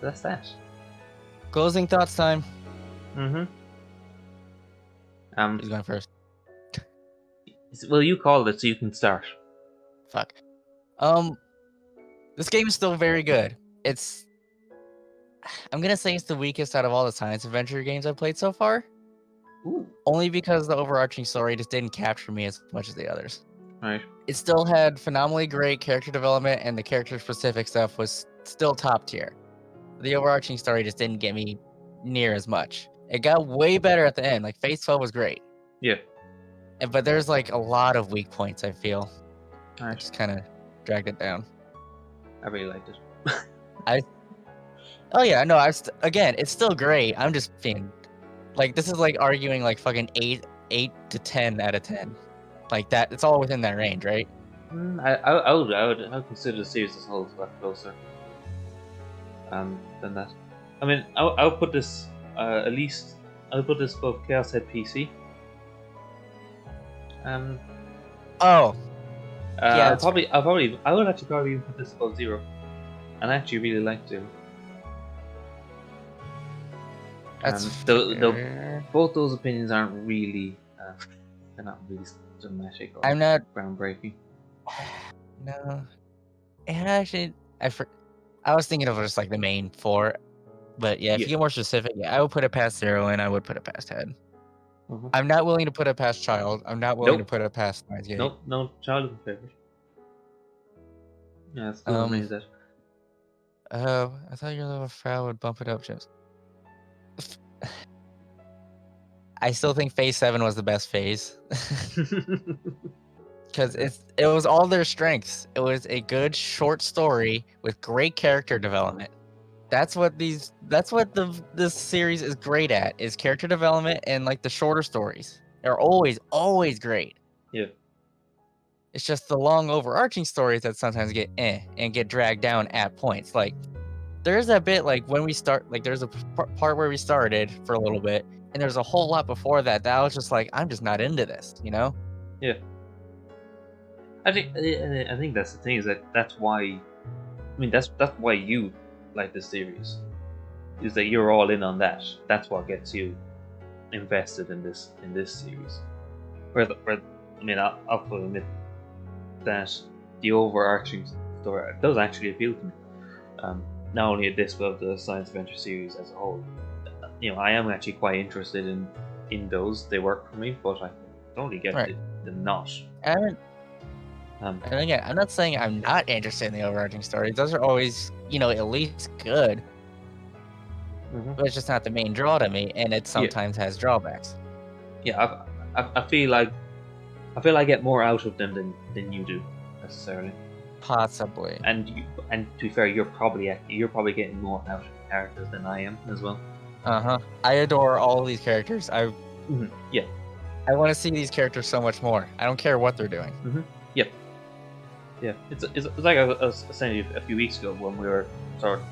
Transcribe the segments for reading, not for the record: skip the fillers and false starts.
that's that. Closing thoughts time. Mm-hmm. Who's going first? Well, you called it, so you can start. Fuck. This game is still very good. I'm gonna say it's the weakest out of all the science adventure games I've played so far. Ooh. Only because the overarching story just didn't capture me as much as the others. Right. It still had phenomenally great character development, and the character-specific stuff was still top tier. The overarching story just didn't get me near as much. It got way better at the end. Like, Phase 12 was great. Yeah. But there's, like, a lot of weak points, I feel. All I right. just kind of dragged it down. I really liked it. Oh, yeah, no, again, it's still great. I'm just being... Like, this is like arguing, like, fucking 8 to 10 out of 10. Like, that, it's all within that range, right? I would consider the series as a whole a lot closer than that. I mean, I would put this at least. I would put this above Chaos Head PC. Oh. Yeah. I would actually probably even put this above Zero, and I actually really like Zero. That's both those opinions aren't really. They're not really dramatic or I'm not groundbreaking. No. And actually, I was thinking of just like the main 4. But yeah, if you get more specific, yeah, I would put it past Zero and I would put it past Head. I'm not willing to put it past Child. I'm not willing to put it past Steins Gate. Nope, no, Child is my favorite. Yeah, it's still amazing that. I thought your level of Frau would bump it up, James. I still think Phase 7 was the best phase. Because it was all their strengths. It was a good short story with great character development. That's what this series is great at, is character development and like the shorter stories. They're always great. Yeah. It's just the long overarching stories that sometimes get and get dragged down at points. Like there's that bit like when we start, like there's a part where we started for a little bit, and there's a whole lot before that I was just like, I'm just not into this, you know? Yeah. I think that's the thing, is that's why. I mean, that's why you like this series, is that you're all in on that. That's what gets you invested in this series. Where I mean, I'll fully admit that the overarching story does actually appeal to me. Not only this, but the science adventure series as a whole. You know, I am actually quite interested in those. They work for me, but I totally get the not. And again, I'm not saying I'm not interested in the overarching story. Those are always, you know, at least good. But it's just not the main draw to me, and it sometimes has drawbacks. Yeah, I feel like I get more out of them than you do necessarily. Possibly. And to be fair, you're probably getting more out of characters than I am as well. I adore all of these characters. Yeah. I want to see these characters so much more. I don't care what they're doing. Yep. Yeah. It's like I was saying a few weeks ago when we were sort of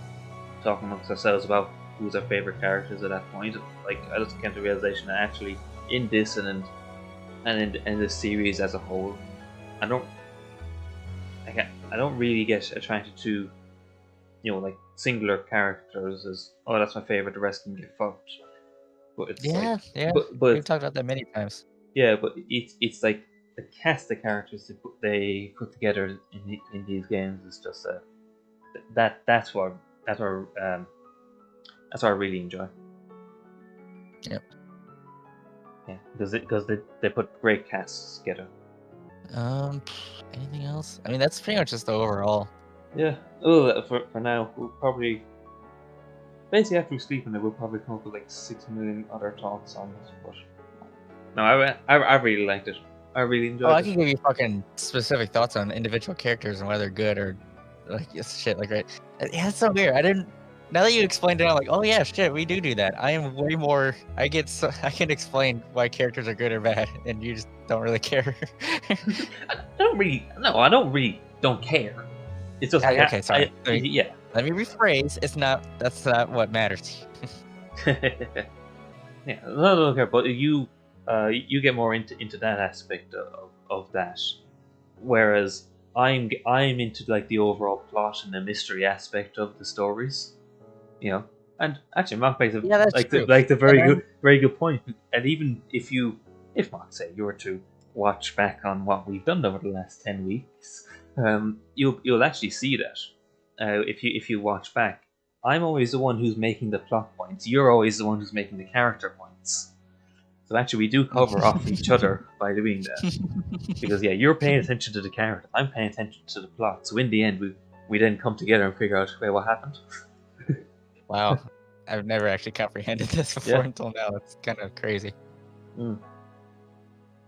talking amongst ourselves about who's our favorite characters at that point. Like, I just came to the realization that actually in this and in this series as a whole, I don't really get attracted to, you know, like singular characters as, oh, that's my favorite, the rest can get fucked. But it's but we've talked about that many times. Yeah, but it's like the cast of characters they put together in these games is just that's what I really enjoy. Yep. Yeah, because they put great casts together. Anything else? I mean, that's pretty much just the overall. Yeah. Oh, for now, we'll probably basically after we sleep on it, we'll probably come up with like 6 million other thoughts on this. But no, I really liked it. I really enjoyed it. I can give you fucking specific thoughts on individual characters and whether they're good or like shit like right. Yeah, it's so weird. Now that you explained it, I'm like, oh yeah, shit, we do that. I am way more. I can explain why characters are good or bad, and you just don't really care. I don't care. It's just like, okay, sorry. Let me rephrase. That's not what matters. Yeah, I don't care, but you get more into that aspect of that, whereas I'm into like the overall plot and the mystery aspect of the stories. You know, and actually, Mark makes a, Yeah, that's true. the And then, very good point. And even if Mark say you were to watch back on what we've done over the last 10 weeks, you'll actually see that. If you watch back, I'm always the one who's making the plot points. You're always the one who's making the character points. So actually, we do cover off each other by doing that. Because yeah, you're paying attention to the character, I'm paying attention to the plot. So in the end, we then come together and figure out, wait, what happened? wow, I've never actually comprehended this before Yeah. until now. It's kind of crazy.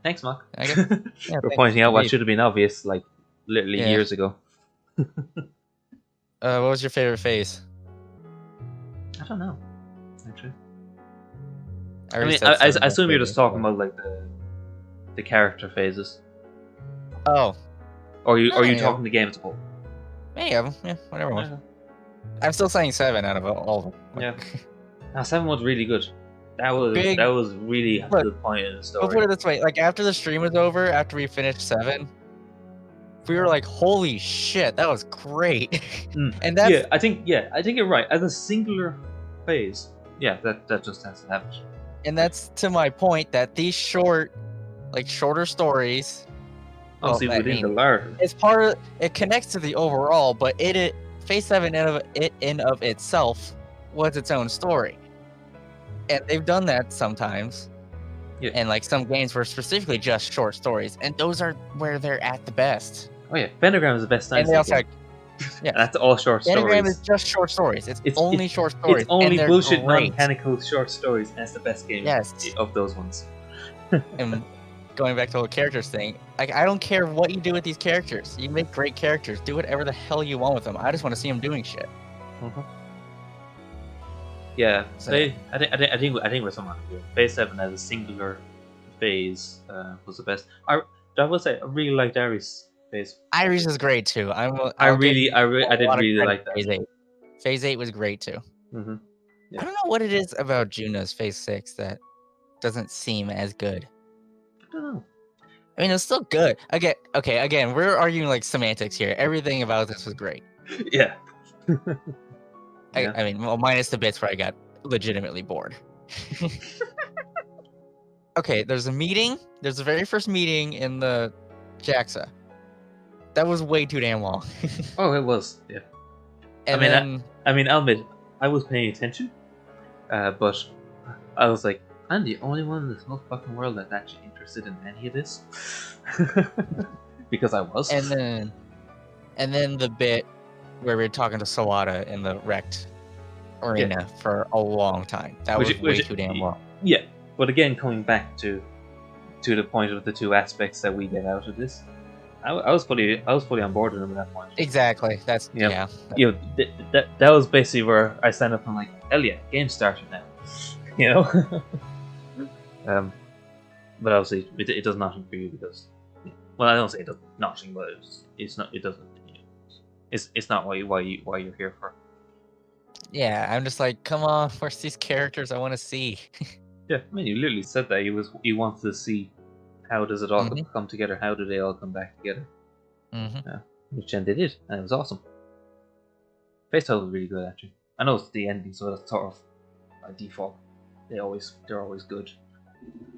Thanks, Mark. I guess, yeah, For thanks, pointing out what indeed. should have been obvious, like literally Yeah. years ago. What was your favorite phase? I don't know, actually. I I already mean, said I seven, assume you're just but- talking about like the character phases, Oh, or you Yeah. talking the game as a whole? any of them. Yeah, whatever one. Yeah. I'm still saying 7 out of all of them. Yeah. Now 7 was really good. That was really Look, the point in the story. We'll put it this way: like after the stream was over, after we finished 7, we were like, "Holy shit, that was great!" And that's I think you're right. As a singular phase, yeah, that just has to happen. and that's to my point that these shorter stories. Obviously, I within mean, the larger. It's it connects to the overall, but Phase 7 in of itself was its own story, and they've done that sometimes. Yeah. And like some games were specifically just short stories, and those are where they're at the best. Oh yeah, Pentagram is the best And time. they also had, Yeah, that's all short Pentagram stories. is just short stories. It's only short stories. It's only and they're bullshit, great. non-mechanical short stories, and it's the best game of those ones. And going back to the whole characters thing, like I don't care what you do with these characters. You make great characters. Do whatever the hell you want with them. I just want to see them doing shit. Mm-hmm. Yeah, So, I think we're somewhere here. Phase 7 as a singular phase was the best. I will say I really liked Ares phase. Iris is great too. I did really like that. Phase 8. Phase 8 was great too. Mm-hmm. Yeah. I don't know what it is about Juno's Phase 6 that doesn't seem as good. I don't know. I mean, it's still good. Again, we're arguing like semantics here. Everything about this was great. Yeah. I mean, well, minus the bits where I got legitimately bored. Okay, there's a meeting. There's the very first meeting in the JAXA. That was way too damn long. Oh, it was. Yeah. And I mean, I'll admit, I was paying attention, but I was like, I'm the only one in this whole fucking world that's actually interested in any of this, because I was. and then the bit where we were talking to Sawada in the wrecked arena for a long time. That was way too damn long. Yeah, but again, coming back to the point of the two aspects that we get out of this, I was fully on board with them at that point. Exactly. That's yeah. You know, that was basically where I stand up and like, hell yeah, game started now. You know. But obviously it does nothing for you because, well, I don't say it does nothing, but it's not. It doesn't. It's not why you're here for. Yeah, I'm just like, come on, where's these characters I want to see? Yeah, I mean, you literally said that you wanted to see how does it all come together, how do they all come back together, which then they did, and it was awesome. Face Total was really good actually. I know it's the ending, so that's sort of by default. They're always good.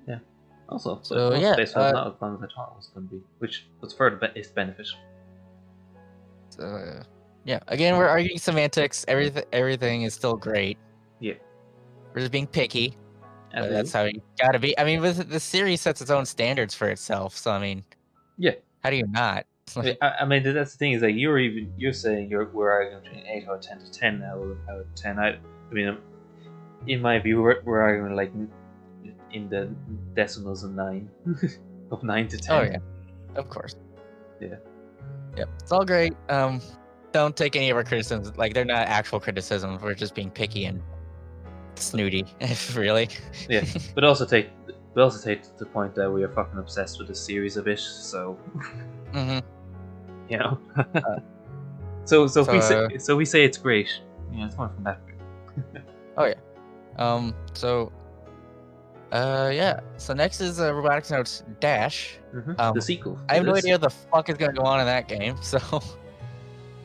Yeah. Also, so Face Total not as fun as I thought it was going to be, which was for its benefit. So yeah, again, we're arguing semantics. Everything is still great. Yeah. We're just being picky. But that's how you gotta be. I mean, the series sets its own standards for itself. So I mean, yeah. How do you not? I mean, that's the thing is that you're saying we're arguing between 8 out of 10 to 10 now out of 10. I mean, in my view, we're arguing like in the decimals of 9, of 9 to 10. Oh yeah, of course. Yeah. Yep, it's all great. Don't take any of our criticisms like they're not actual criticisms. We're just being picky and snooty, really. Yeah, but also take the point that we are fucking obsessed with the series a bit. So, you know. So we say it's great. Yeah, it's coming from that. Oh yeah. So next is Robotics Notes Dash. The sequel. I have no idea what the fuck is gonna go on in that game. So.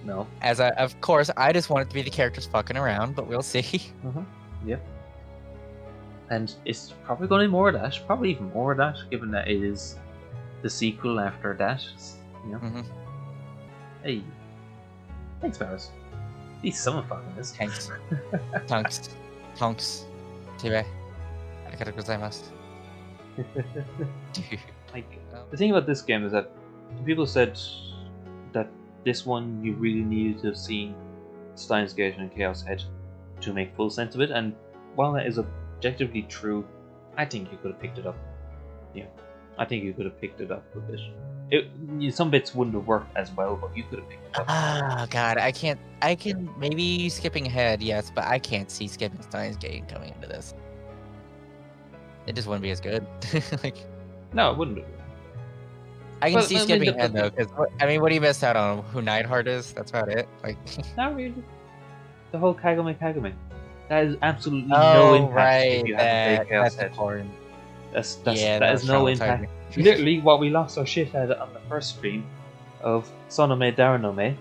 No. Of course, I just want it to be the characters fucking around, but we'll see. Yeah. And it's probably going to be more of that. Probably even more of that, given that it is the sequel after that. You know. Hey. Thanks, Paris. At least someone fucking is. Thanks. Tonks. Tibe. Arigatou gozaimasu. Like, the thing about this game is that people said that this one you really needed to have seen Steins Gate and Chaos Head to make full sense of it, and while that is objectively true, I think you could have picked it up. Yeah, I think you could have picked it up a bit. Some bits wouldn't have worked as well, but you could have picked it up. Ah, God, I can maybe skipping ahead, yes, but I can't see skipping Steins Gate coming into this. It just wouldn't be as good. Like, no, it wouldn't have. I can see skipping ahead though, because what do you miss out on? Who Neidhart is? That's about it. Like, not really. The whole Kagome. That is absolutely no impact if you have to play Chaos Head. Important. That is no impact. Literally, what we lost our shit at on the first stream of Sonome Daranome.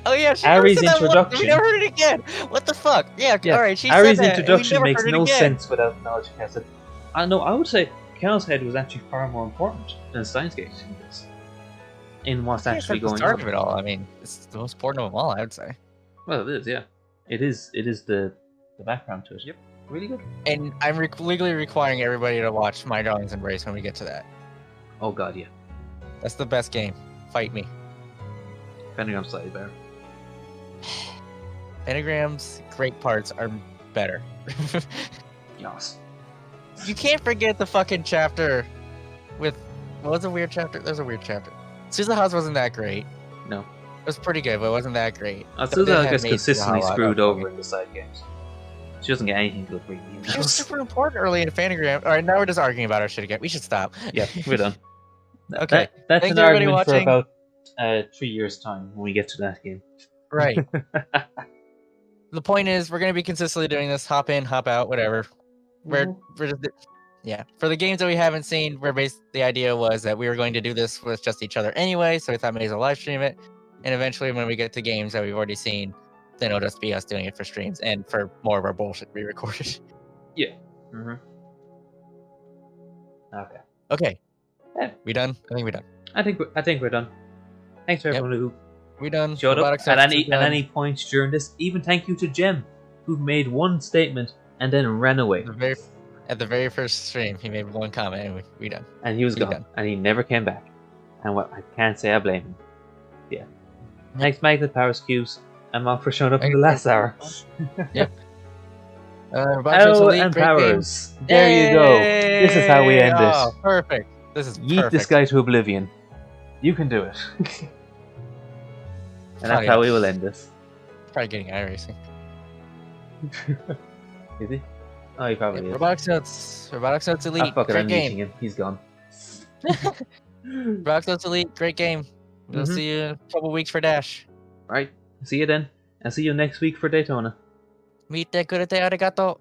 Oh yeah, Ari's introduction. We never heard it again. What the fuck? Yeah, alright. She Ari's said that, introduction makes no sense without knowledge of Chaos Head. I would say Chaos Head was actually far more important than Steins Gate in what's actually going on. The start of it all. I mean, it's the most important of them all, I would say. Well, it is. Yeah, it is. It is the background to it. Yep, really good. And I'm legally requiring everybody to watch My Darling's Embrace when we get to that. Oh God, yeah. That's the best game. Fight me. Pentagram slightly better. Pentagram's great parts are better. Yes. You can't forget the fucking chapter with... What was a weird chapter? There's a weird chapter. Suzuha's wasn't that great. No. It was pretty good, but it wasn't that great. Suzuha gets consistently screwed over in the side games. She doesn't get anything good for you. She was super important early in Phantogram. Alright, now we're just arguing about our shit again. We should stop. Yeah, we're done. Okay. That's an argument for about 3 years' time when we get to that game. Right. The point is, we're going to be consistently doing this. Hop in, hop out, whatever. We're just... Yeah, for the games that we haven't seen, the idea was that we were going to do this with just each other anyway, so we thought maybe we'll live stream it. And eventually, when we get to games that we've already seen, then it'll just be us doing it for streams and for more of our bullshit we recorded. Yeah. Okay. Yeah. We done? I think we're done. I think we're done. Thanks for everyone who we done. showed up at any point during this. Even thank you to Jem, who made one statement and then ran away. At the very first stream, he made one comment and we done. And he was gone. And he never came back. And I can't say I blame him. Yeah. Thanks, Magnet Powers Cubes. I'm off for showing up in the last hour. Yep. And Powers. There you go. This is how we end it. Perfect. This is Yeet this guy to oblivion. You can do it. And that's how we will end this. Probably getting iRacing. Is he? Oh, he probably is. Robotics Notes Elite. Great game. Him. He's gone. Robotics Notes Elite. Great game. We'll see you in a couple weeks for Dash. Right. See you then. And see you next week for Daytona. Mite kurete arigato.